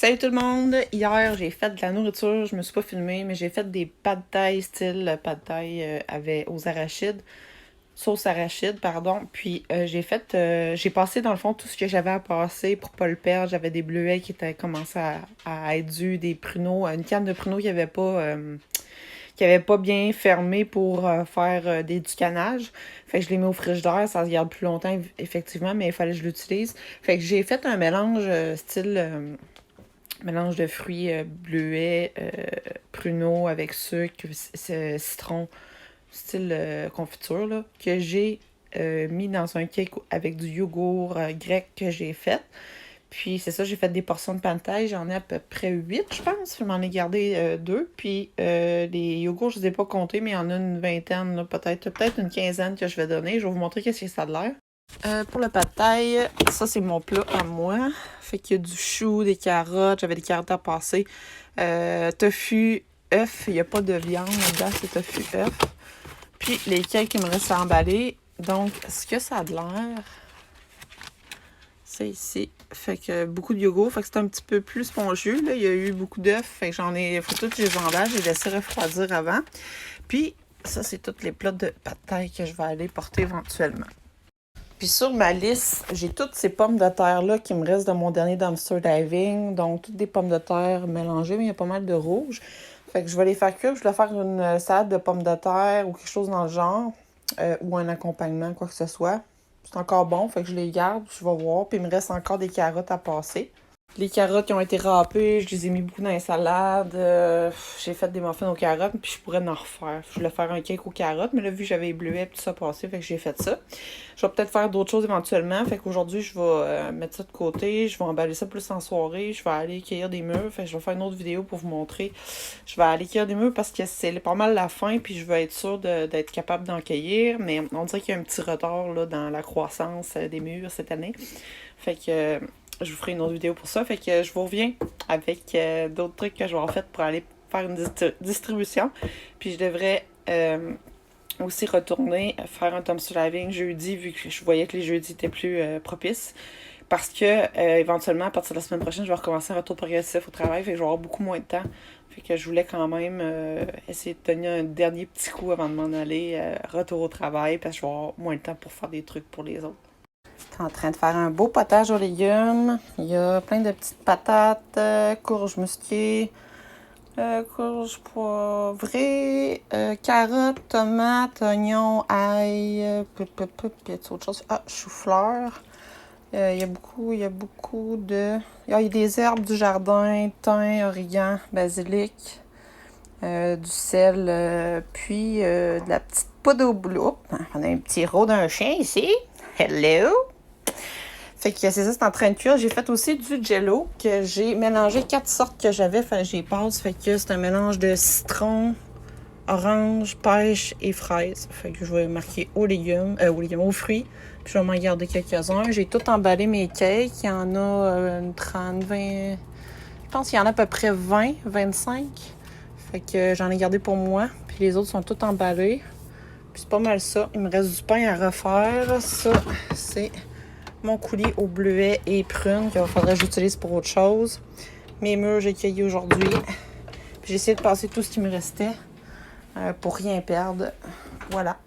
Salut tout le monde! Hier, j'ai fait de la nourriture, je me suis pas filmée, mais j'ai fait des pad thai style pad thai aux arachides, sauce arachide, pardon. Puis j'ai passé dans le fond tout ce que j'avais à passer pour pas le perdre. J'avais des bleuets qui étaient commencé à être durs, des pruneaux, une canne de pruneaux qui avait pas bien fermé pour faire du canage. Fait que je l'ai mis au frigidaire, ça se garde plus longtemps effectivement, mais il fallait que je l'utilise. Fait que j'ai fait un mélange mélange de fruits bleuets, pruneaux avec sucre, citron, style confiture, là, que j'ai mis dans un cake avec du yogourt grec que j'ai fait. Puis c'est ça, j'ai fait des portions de pad-thai, j'en ai à peu près 8, je pense. Je m'en ai gardé 2. Puis les yogourts, je ne les ai pas comptés, mais il y en a une vingtaine, là, peut-être une quinzaine que je vais donner. Je vais vous montrer qu'est-ce que ça a de l'air. Pour le pad thai, ça c'est mon plat à moi. Fait qu'il y a du chou, des carottes, j'avais des carottes à passer. Tofu, œuf, il n'y a pas de viande là-dedans, c'est tofu, œuf. Puis les cakes qui me restent à emballer. Donc, ce que ça a de l'air, c'est ici. Fait que beaucoup de yogourt, fait que c'est un petit peu plus spongieux. Là. Il y a eu beaucoup d'œufs, fait que faut tout que je les emballe, j'ai laissé refroidir avant. Puis, ça c'est tous les plats de pad thai que je vais aller porter éventuellement. Puis sur ma liste, j'ai toutes ces pommes de terre-là qui me restent de mon dernier dumpster diving. Donc, toutes des pommes de terre mélangées, mais il y a pas mal de rouge. Fait que je vais les faire cuire. Je vais faire une salade de pommes de terre ou quelque chose dans le genre. Ou un accompagnement, quoi que ce soit. C'est encore bon, fait que je les garde, je vais voir. Puis il me reste encore des carottes à passer. Les carottes qui ont été râpées, je les ai mis beaucoup dans les salades. J'ai fait des muffins aux carottes, puis je pourrais en refaire. Je voulais faire un cake aux carottes, mais là, vu que j'avais les bleuets et tout ça passé, fait que j'ai fait ça. Je vais peut-être faire d'autres choses éventuellement. Fait qu'aujourd'hui, je vais mettre ça de côté. Je vais emballer ça plus en soirée. Je vais aller cueillir des mûres. Fait que je vais faire une autre vidéo pour vous montrer. Je vais aller cueillir des mûres parce que c'est pas mal la fin, puis je vais être sûre d'être capable d'en cueillir. Mais on dirait qu'il y a un petit retard là, dans la croissance des mûres cette année. Fait que je vous ferai une autre vidéo pour ça. Fait que je vous reviens avec d'autres trucs que je vais en faire pour aller faire une distribution. Puis je devrais aussi retourner faire un dumpster diving jeudi, vu que je voyais que les jeudis étaient plus propices. Parce que éventuellement, à partir de la semaine prochaine, je vais recommencer un retour progressif au travail. Fait que je vais avoir beaucoup moins de temps. Fait que je voulais quand même essayer de tenir un dernier petit coup avant de m'en aller. Retour au travail, parce que je vais avoir moins de temps pour faire des trucs pour les autres. Je suis en train de faire un beau potage aux légumes. Il y a plein de petites patates, courges musquées, courges poivrées, carottes, tomates, oignons, ail, puis y a autre chose? Ah, chou-fleur. Il y a beaucoup de... Il y a des herbes du jardin, thym, origan, basilic, du sel, puis de la petite poudre au boulot. On a un petit rot d'un chien ici. Hello! Fait que c'est ça, c'est en train de cuire. J'ai fait aussi du jello, que j'ai mélangé 4 sortes que j'avais. Fait que j'y passe. Fait que c'est un mélange de citron, orange, pêche et fraise. Fait que je vais marquer aux fruits. Puis je vais m'en garder quelques-uns. J'ai tout emballé mes cakes. Il y en a une 30, 20... Je pense qu'il y en a à peu près 20, 25. Fait que j'en ai gardé pour moi. Puis les autres sont tous emballés. Puis c'est pas mal ça. Il me reste du pain à refaire. Ça, c'est mon coulis aux bleuets et prunes qu'il faudrait que j'utilise pour autre chose. Mes mûres, j'ai cueilli aujourd'hui. Puis j'ai essayé de passer tout ce qui me restait pour rien perdre. Voilà.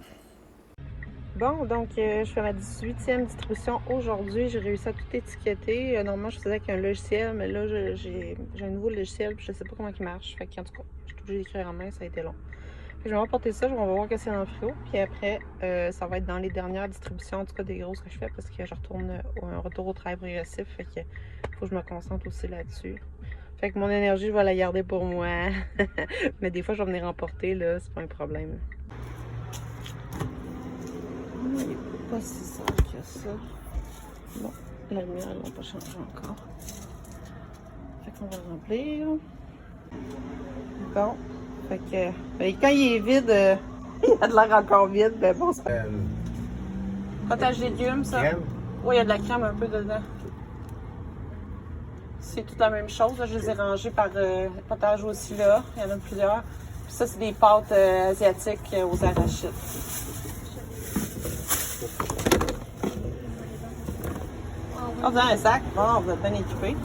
Bon, donc je fais ma 18e distribution aujourd'hui. J'ai réussi à tout étiqueter. Normalement, je faisais avec un logiciel, mais là, j'ai un nouveau logiciel, puis je sais pas comment il marche. Fait qu'en tout cas, je suis obligée d'écrire en main, ça a été long. Je vais apporter ça, on va voir qu'est-ce qu'il y a dans le frigo. Puis après, ça va être dans les dernières distributions, en tout cas des grosses que je fais, parce que je retourne un retour au travail progressif. Fait que faut que je me concentre aussi là-dessus. Fait que mon énergie, je vais la garder pour moi. Mais des fois, je vais venir emporter, là, c'est pas un problème. Il n'est pas si simple que ça. Bon, la lumière, elle n'a pas changé encore. Fait qu'on va le remplir. Bon. Fait que, quand il est vide, il a de l'air encore vide, mais bon, c'est pas... Potage légumes, ça. Crème? Oui, il y a de la crème un peu dedans. C'est toute la même chose. Là, je les ai rangés par potage aussi là. Il y en a plusieurs. Puis ça, c'est des pâtes asiatiques aux arachides. Oh, dans un sac. Bon, vous êtes bien équipés.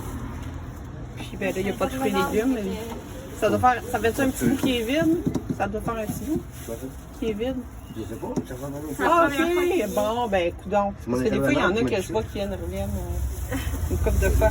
Puis Puis ben là, il n'y a pas tous les légumes. Mais ça doit faire. Ça fait un petit bout qui est vide? Ça doit faire un petit bout qui est vide. Je sais pas, ça va dans Ah, ok, bon, ben, coudonc. Parce que des fois, il y en a que je vois qui reviennent une couple de fois.